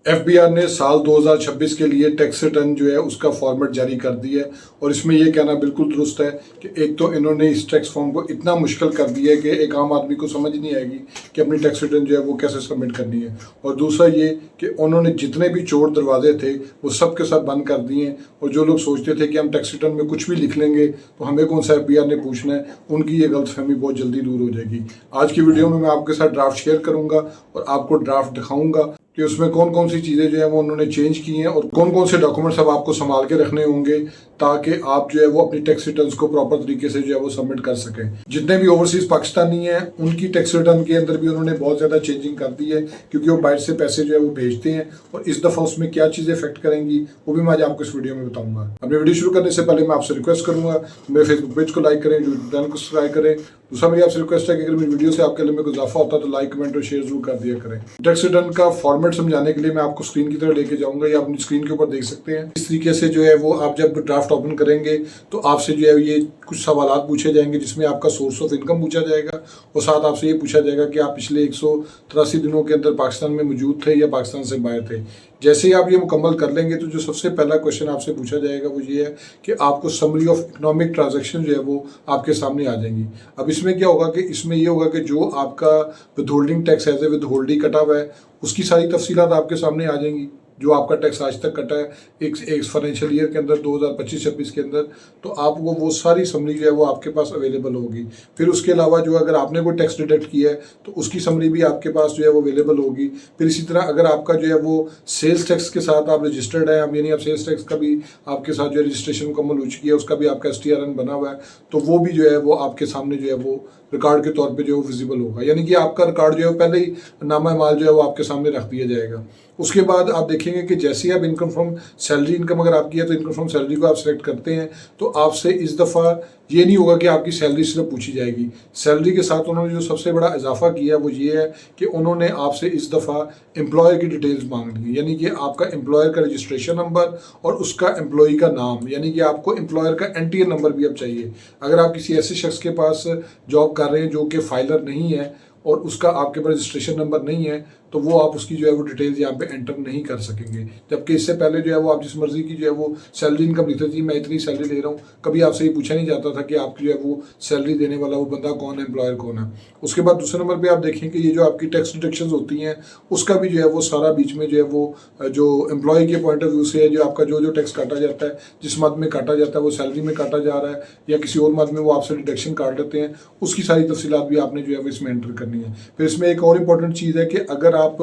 FBR ने साल 2026 के लिए टैक्स रिटर्न जो है उसका फॉर्मेट जारी कर दिया है और इसमें यह कहना बिल्कुल दुरुस्त है कि एक तो इन्होंने इस टैक्स फॉर्म को इतना मुश्किल कर दिया है कि एक आम आदमी को समझ नहीं आएगी कि अपनी टैक्स रिटर्न जो है वो कैसे सबमिट करनी है। और दूसरा ये कि उन्होंने जितने भी चोर दरवाजे थे वो सब के सब बंद कर दिए हैं और जो लोग सोचते थे कि हम टैक्स रिटर्न में कुछ भी लिख लेंगे तो हमें कौन सा एफबीआर ने पूछना है, उनकी ये गलतफहमी बहुत जल्दी दूर हो जाएगी। आज की वीडियो में मैं आपके साथ ड्राफ्ट शेयर करूंगा और आपको ड्राफ्ट दिखाऊंगा कि उसमें कौन कौन सी चीज़ें जो है वो उन्होंने चेंज की हैं और कौन कौन से डॉक्यूमेंट्स अब आपको संभाल के रखने होंगे ताकि आप जो है वो अपनी टैक्स रिटर्न्स को प्रॉपर तरीके से जो है वो सबमिट कर सकें। जितने भी ओवरसीज पाकिस्तानी हैं उनकी टैक्स रिटर्न के अंदर भी उन्होंने बहुत ज़्यादा चेंजिंग कर दी है क्योंकि वो बाहर से पैसे जो है वो भेजते हैं और इस दफ़ा उसमें क्या चीज़ें इफेक्ट करेंगी वो भी मैं आज आपको इस वीडियो में बताऊंगा। अपनी वीडियो शुरू करने से पहले मैं आपसे रिक्वेस्ट करूंगा मेरे फेसबुक पेज को लाइक करें, यूट्यूब चैनल को सब्सक्राइब करें। दूसरा मेरी आपसे रिक्वेस्ट है कि अगर मेरी वीडियो से आपके लिए में इजाफा होता है तो लाइक, कमेंट और शेयर जरूर कर दिया करें। टैक्स रिटर्न का फॉर्मेट समझाने के लिए मैं आपको स्क्रीन की तरह लेके जाऊंगा, या अपनी स्क्रीन के ऊपर देख सकते हैं। इस तरीके से जो है वो आप जब ड्राफ्ट ओपन करेंगे तो आपसे जो है ये कुछ सवाल पूछे जाएंगे जिसमें आपका सोर्स ऑफ इनकम पूछा जाएगा और साथ आपसे ये पूछा जाएगा कि आप पिछले 183 दिनों के अंदर पाकिस्तान में मौजूद थे या पाकिस्तान से बाहर थे। जैसे ही आप ये मुकम्मल कर लेंगे तो जो सबसे पहला क्वेश्चन आपसे पूछा जाएगा वो ये है कि आपको समरी ऑफ इकोनॉमिक ट्रांजैक्शन जो है वो आपके सामने आ जाएंगी। अब इसमें क्या होगा कि इसमें ये होगा कि जो आपका withholding tax as a withholding कटा हुआ है उसकी सारी तफसीलात आपके सामने आ जाएंगी। जो आपका टैक्स आज तक कटा है एक फाइनेंशियल ईयर के अंदर 2025-26 के अंदर, तो आपको वो सारी समरी जो है वो आपके पास अवेलेबल होगी। फिर उसके अलावा जो अगर आपने कोई टैक्स डिडक्ट किया है तो उसकी समरी भी आपके पास जो है वो अवेलेबल होगी। फिर इसी तरह अगर आपका जो है वो सेल्स टैक्स के साथ आप रजिस्टर्ड है, यानी आप सेल्स टैक्स का भी आपके साथ जो है रजिस्ट्रेशन मुकम्मल हो चुकी है, उसका भी आपका STRN बना हुआ है, तो वो भी जो है वो आपके सामने जो है वो रिकॉर्ड के तौर पे जो है वो विजिबल होगा। यानी कि आपका रिकॉर्ड जो है पहले ही नामा माल जो है वो आपके सामने रख दिया जाएगा। उसके बाद आप देखेंगे कि जैसे ही आप इनकम फ्रॉम सैलरी इनकम अगर आपकी है तो इनकम फ्रॉम सैलरी को आप सेलेक्ट करते हैं तो आपसे इस दफ़ा ये नहीं होगा कि आपकी सैलरी सिर्फ पूछी जाएगी। सैलरी के साथ उन्होंने जो सबसे बड़ा इजाफा किया वो ये है कि उन्होंने आपसे इस दफ़ा एम्प्लॉयर की डिटेल्स मांग ली, यानी कि आपका एम्प्लॉयर का रजिस्ट्रेशन नंबर और उसका एम्प्लॉई का नाम, यानी कि आपको एम्प्लॉयर का NTN नंबर भी अब चाहिए। अगर आप किसी ऐसे शख्स के पास जॉब कर रहे हैं जो कि फाइलर नहीं है और उसका आपके पास रजिस्ट्रेशन नंबर नहीं है तो वो आप उसकी जो है वो डिटेल्स यहाँ पे एंटर नहीं कर सकेंगे। जबकि इससे पहले जो है वो आप जिस मर्जी की जो है वो सैलरी इनकम लिखते थी, मैं इतनी सैलरी ले रहा हूँ, कभी आपसे ये पूछा नहीं जाता था कि आपकी जो है वो सैलरी देने वाला वो बंदा कौन है, एम्प्लॉयर कौन है। उसके बाद दूसरे नंबर पर आप देखें कि ये जो आपकी टैक्स डिडक्शन होती हैं उसका भी जो है वो सारा बीच में जो है वो जो एम्प्लॉय के पॉइंट ऑफ व्यू से है, जो आपका जो टैक्स काटा जाता है, जिस मद में काटा जाता है वो सैलरी में काटा जा रहा है या किसी और मद में वो आपसे डिडक्शन काट लेते हैं, उसकी सारी तफसीलात भी आपने जो है वो इसमें एंटर करनी है। फिर इसमें एक और इंपॉर्टेंट चीज़ है कि अगर आप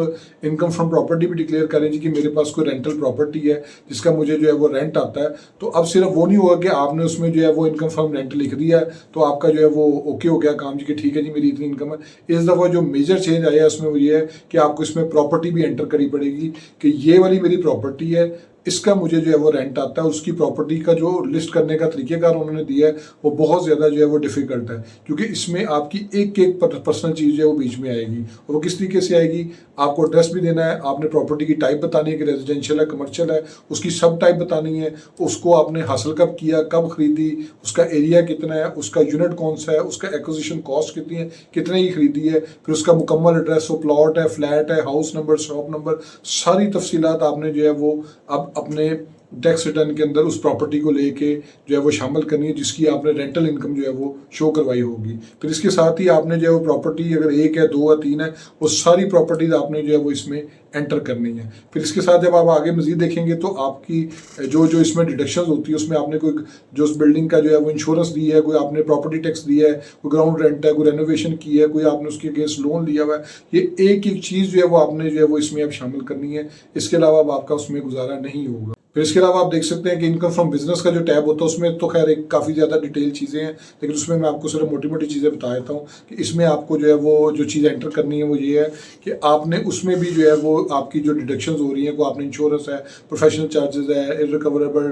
इनकम फ्रॉम प्रॉपर्टी भी डिक्लेयर करें जी कि मेरे पास कोई रेंटल प्रॉपर्टी है जिसका मुझे जो है वो रेंट आता है, तो अब सिर्फ वो नहीं होगा कि आपने उसमें जो है वो इनकम फ्रॉम रेंट लिख दिया है तो आपका जो है वो ओके हो गया काम जी कि ठीक है जी मेरी इतनी इनकम है। इस दफ़ा जो मेजर चेंज आया है उसमें वो ये है कि आपको इसमें प्रॉपर्टी भी एंटर करनी पड़ेगी कि ये वाली मेरी प्रॉपर्टी है, इसका मुझे जो है वो रेंट आता है। उसकी प्रॉपर्टी का जो लिस्ट करने का तरीकेकार उन्होंने दिया है वो बहुत ज़्यादा जो है वो डिफ़िकल्ट है क्योंकि इसमें आपकी एक एक पर्सनल चीज़ जो है वो बीच में आएगी और वो किस तरीके से आएगी, आपको एड्रेस भी देना है, आपने प्रॉपर्टी की टाइप बतानी है कि रेजिडेंशियल है, कमर्शियल है, उसकी सब टाइप बतानी है, उसको आपने हासिल कब किया, कब खरीदी, उसका एरिया कितना है, उसका यूनिट कौन सा है, उसका एक्विजिशन कॉस्ट कितनी है, कितने की खरीदी है, फिर उसका मुकम्मल एड्रेस, वो प्लॉट है, फ्लैट है, हाउस नंबर, शॉप नंबर, सारी तफसीलात आपने जो है वो अब अपने टैक्स रिटर्न के अंदर उस प्रॉपर्टी को लेके जो है वो शामिल करनी है जिसकी आपने रेंटल इनकम जो है वो शो करवाई होगी। फिर इसके साथ ही आपने जो है वो प्रॉपर्टी अगर 1 है, 2 है, 3 है, वो सारी प्रॉपर्टीज आपने जो है वो इसमें एंटर करनी है। फिर इसके साथ जब आप आगे मजीद देखेंगे तो आपकी जो इसमें डिडक्शंस होती है उसमें आपने कोई जो उस बिल्डिंग का जो है वो इंश्योरेंस दी है, कोई आपने प्रॉपर्टी टैक्स दिया है, कोई ग्राउंड रेंट है, कोई रेनोवेशन की है, कोई आपने उसके अगेंस्ट लोन लिया हुआ है, ये एक एक चीज़ जो है वो आपने जो है वो इसमें अब शामिल करनी है। इसके अलावा अब आपका उसमें गुजारा नहीं होगा। फिर इसके अलावा आप देख सकते हैं कि इनकम फ्रॉम बिजनेस का जो टैब होता है उसमें तो खैर एक काफ़ी ज़्यादा डिटेल चीज़ें हैं, लेकिन उसमें मैं आपको सिर्फ मोटी मोटी चीज़ें बता देता हूँ कि इसमें आपको जो है वो जो चीज़ एंटर करनी है वो ये है कि आपने उसमें भी जो है वो आपकी जो डिडक्शंस हो रही हैं, वो आपने इंश्योरेंस है, प्रोफेशनल चार्जेस है, इररिकवरेबल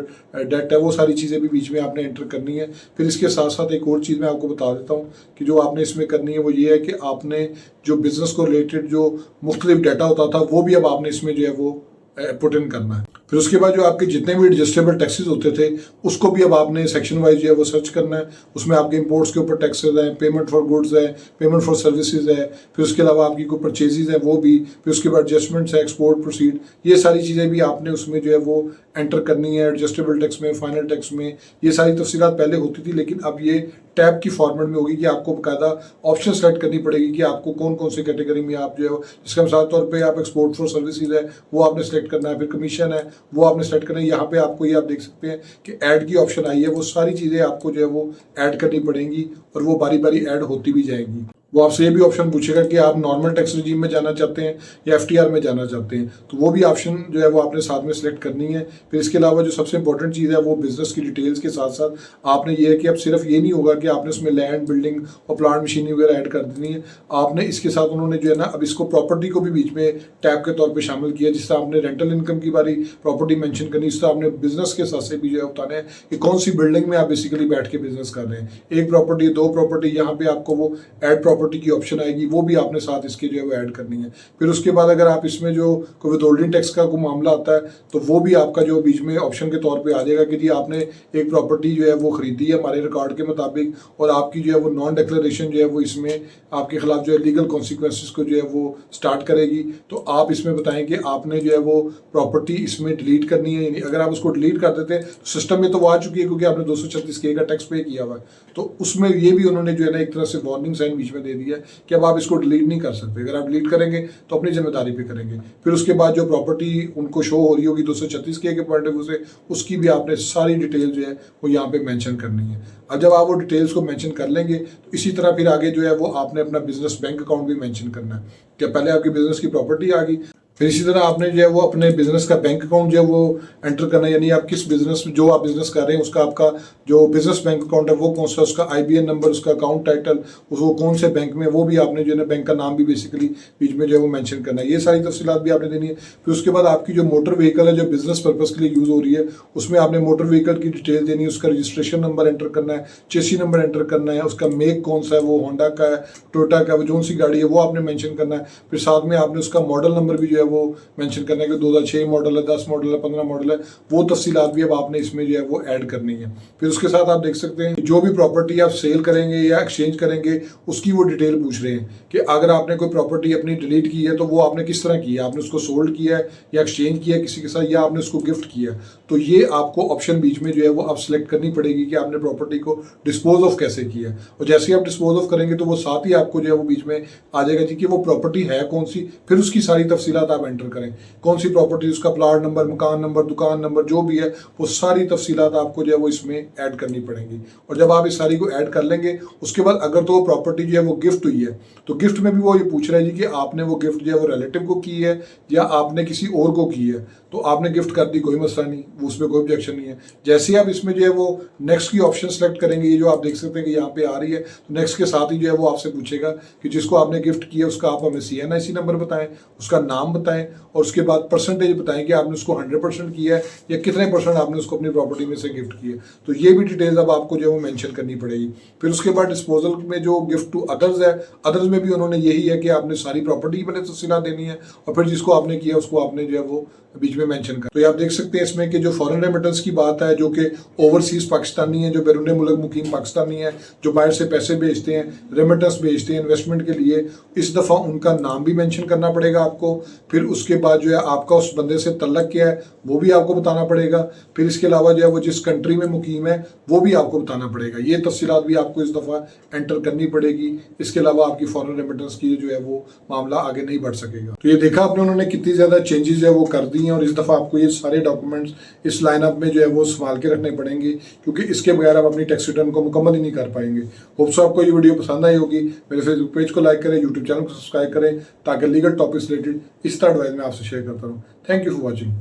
डेट है, वो सारी चीज़ें भी बीच में आपने एंटर करनी है। फिर इसके साथ साथ एक और चीज़ मैं आपको बता देता हूँ कि जो आपने इसमें करनी है वो ये है कि आपने जो बिज़नेस को रिलेटेड जो मुख्तलिफ डाटा होता था वो भी अब आपने इसमें जो है वो पुट इन करना है। फिर उसके बाद जो आपके जितने भी एडजस्टेबल टैक्सेस होते थे उसको भी अब आपने सेक्शन वाइज जो है वो सर्च करना है। उसमें आपके इंपोर्ट्स के ऊपर टैक्सेस हैं, पेमेंट फॉर गुड्स है, पेमेंट फॉर सर्विसेज है, फिर उसके अलावा आपकी कोई परचेजेज है वो भी, फिर उसके बाद एडजस्टमेंट्स है, एक्सपोर्ट प्रोसीड, ये सारी चीज़ें भी आपने उसमें जो है वो एंटर करनी है। एडजस्टेबल टैक्स में, फाइनल टैक्स में, ये सारी तफसीलात पहले होती थी, लेकिन अब ये टैब की फॉर्मेट में होगी कि आपको बाकायदा ऑप्शन सेलेक्ट करनी पड़ेगी कि आपको कौन कौन से कैटेगरी में आप जो है, जिसका मिसाल तौर पे आप एक्सपोर्ट फॉर सर्विसेज है वो आपने सेलेक्ट करना है, फिर कमीशन है वो आपने सेलेक्ट करना है। यहाँ पे आपको ये आप देख सकते हैं कि ऐड की ऑप्शन आई है, वो सारी चीज़ें आपको जो है वो ऐड करनी पड़ेंगी और वो बारी बारी ऐड होती भी जाएंगी। वो आपसे ये भी ऑप्शन पूछेगा कि आप नॉर्मल टैक्स रिजीम में जाना चाहते हैं या एफटीआर में जाना चाहते हैं, तो वो भी ऑप्शन जो है वो आपने साथ में सेलेक्ट करनी है। फिर इसके अलावा जो सबसे इंपॉर्टेंट चीज़ है वो बिजनेस की डिटेल्स के साथ साथ आपने ये है कि अब सिर्फ ये नहीं होगा कि आपने उसमें लैंड, बिल्डिंग और प्लांट मशीनरी वगैरह ऐड कर देनी है, आपने इसके साथ उन्होंने जो है ना अब इसको प्रॉपर्टी को भी बीच में टैब के तौर पर शामिल किया। जिससे आपने रेंटल इनकम की बारी प्रॉपर्टी मैंशन करनी, इससे आपने बिजनेस के साथ से भी जो है बताना है कि कौन सी बिल्डिंग में आप बेसिकली बैठ के बिजनेस कर रहे हैं, एक प्रॉपर्टी, दो प्रॉपर्टी, यहाँ पे आपको वो ऐड प्रॉपर्टी की ऑप्शन आएगी, वो भी आपने साथ इसके जो है वो ऐड करनी है। फिर उसके बाद अगर आप इसमें जो कोई विथहोल्डिंग टैक्स का कोई मामला आता है तो वो भी आपका जो बीच में ऑप्शन के तौर पे आ जाएगा कि जी आपने एक प्रॉपर्टी जो है वो खरीदी है हमारे रिकॉर्ड के मुताबिक और आपकी जो है वो नॉन डिक्लेरेशन जो है वो इसमें आपके खिलाफ जो है लीगल कॉन्सिक्वेंसेस को जो है वो स्टार्ट करेगी। तो आप इसमें बताएं कि आपने जो है वो प्रॉपर्टी इसमें डिलीट करनी है। अगर आप उसको डिलीट कर देते हैं तो सिस्टम में तो वो आ चुकी है क्योंकि आपने 236K का टैक्स पे किया हुआ है, तो उसमें ये भी उन्होंने जो है ना एक तरह से वार्निंग साइन बीच में दे दिया है कि अब आप इसको डिलीट नहीं कर सकते। अगर आप डिलीट करेंगे तो अपनी जिम्मेदारी पे करेंगे। फिर उसके बाद जो प्रॉपर्टी उनको शो हो रही होगी 236K के पॉइंट ऑफ व्यू से, उसकी भी आपने सारी डिटेल जो है वो यहाँ पे मेंशन करनी है। अब जब आप वो डिटेल्स को मेंशन कर लेंगे तो इसी तरह फिर आगे जो है वो आपने अपना बिजनेस बैंक अकाउंट भी मेंशन करना है। क्या पहले आपकी बिजनेस की प्रॉपर्टी आ गई, फिर इसी तरह आपने जो है वो अपने बिजनेस का बैंक अकाउंट जो है वो एंटर करना है, यानी आप किस बिजनेस में जो आप बिजनेस कर रहे हैं उसका आपका जो बिजनेस बैंक अकाउंट है वो कौन सा, उसका IBN नंबर, उसका अकाउंट टाइटल, उसको कौन से बैंक में, वो भी आपने जो है ना बैंक का नाम भी बेसिकली बीच में जो है वो मेंशन करना है। ये सारी तफसीलात भी आपने देनी है। फिर उसके बाद आपकी जो मोटर व्हीकल है जो बिजनेस पर्पज़ के लिए यूज़ हो रही है उसमें आपने मोटर व्हीकल की डिटेल देनी है, उसका रजिस्ट्रेशन नंबर एंटर करना है, चेसी नंबर एंटर करना है, उसका मेक कौन सा है, वो होंडा का है, टोयोटा का, वो जो सी गाड़ी है वो आपने मेंशन करना है। फिर साथ में आपने उसका मॉडल नंबर भी जो है वो मेंशन करना है कि 2006 मॉडल है, 10 मॉडल है, 15 मॉडल है, वो तफसीलात भी अब आपने इसमें जो है वो ऐड करनी है। फिर उसके साथ आप देख सकते हैं जो भी प्रॉपर्टी आप सेल करेंगे या एक्सचेंज करेंगे उसकी वो डिटेल पूछ रहे हैं कि अगर आपने कोई प्रॉपर्टी अपनी डिलीट की है तो वो आपने किस तरह की है, आपने उसको सोल्ड किया है या एक्सचेंज किया है किसी के साथ या आपने उसको गिफ्ट किया है। तो ये आपको ऑप्शन बीच में जो है वो आप सिलेक्ट करनी पड़ेगी कि आपने प्रॉपर्टी को डिस्पोज ऑफ कैसे किया है। और जैसे ही आप डिस्पोज ऑफ करेंगे तो वो साथ ही आपको जो है वो बीच में आ जाएगा जी कि वो प्रॉपर्टी है कौन सी, फिर उसकी सारी तफसीलात आप एंटर करें, कौन सी प्रॉपर्टी, उसका प्लाट नंबर, मकान नंबर, दुकान नंबर जो भी है वो सारी तफसीलात आपको जो है वो इसमें ऐड करनी पड़ेंगी। और जब आप इस सारी को ऐड कर लेंगे उसके बाद अगर तो वो प्रॉपर्टी जो है वो गिफ्ट हुई है तो गिफ्ट में भी वो ये पूछ रहा है जी कि आपने वो गिफ्ट जो है वो रिलेटिव को की है या आपने किसी और को की है। तो आपने गिफ्ट कर दी, कोई मसला नहीं, वो उसमें कोई ऑब्जेक्शन नहीं है। जैसे ही आप इसमें जो है वो नेक्स्ट की ऑप्शन सेलेक्ट करेंगे, ये जो आप देख सकते हैं कि यहाँ पे आ रही है, तो नेक्स्ट के साथ ही जो है वो आपसे पूछेगा कि जिसको आपने गिफ्ट किया उसका आप हमें CNIC नंबर बताएं, उसका नाम बताएं और उसके बाद परसेंटेज बताएं कि आपने उसको 100% किया है या कितने % आपने उसको अपनी प्रॉपर्टी में से गिफ्ट किया। तो ये भी डिटेल्स अब आपको जो है वो मेंशन करनी पड़ेगी। फिर उसके बाद डिस्पोजल में जो गिफ्ट टू अदर्स है, अदर्स में भी उन्होंने यही है कि आपने सारी प्रॉपर्टी की मैंने तफसीलात देनी है और फिर जिसको आपने किया उसको आपने जो है वो बीच में मेंशन कर। तो ये आप देख सकते हैं इसमें कि जो फॉरेन रेमिटेंस की बात है, जो कि ओवरसीज पाकिस्तानी है, जो बैरून मुल्क मुकीम पाकिस्तानी है, जो बाहर से पैसे भेजते हैं, रेमिटेंस भेजते हैं इन्वेस्टमेंट के लिए, इस दफ़ा उनका नाम भी मेंशन करना पड़ेगा आपको। फिर उसके बाद जो है आपका उस बंदे से तल्लक क्या है वो भी आपको बताना पड़ेगा। फिर इसके अलावा जो है वो जिस कंट्री में मुकीम है वो भी आपको बताना पड़ेगा। ये तफसीलात भी आपको इस दफ़ा एंटर करनी पड़ेगी। इसके अलावा आपकी फॉरेन रेमिटेंस की जो है वो मामला आगे नहीं बढ़ सकेगा। तो ये देखा आपने उन्होंने कितनी ज़्यादा चेंजेस है वो कर दी हैं और इस दफ़ा आपको ये सारे डॉक्यूमेंट्स इस लाइनअप में जो है वो संभाल के रखने पड़ेंगे क्योंकि इसके बगैर आप अपनी टैक्स रिटर्न को मुकम्मल ही नहीं कर पाएंगे। होप्स आपको ये वीडियो पसंद आई होगी। मेरे फेसबुक पेज को लाइक करें, यूट्यूब चैनल को सब्सक्राइब करें ताकि लीगल टॉपिक्स रिलेटेड इस तरह एडवाइस मैं आपसे शेयर करता रहूँ। Thank you for watching.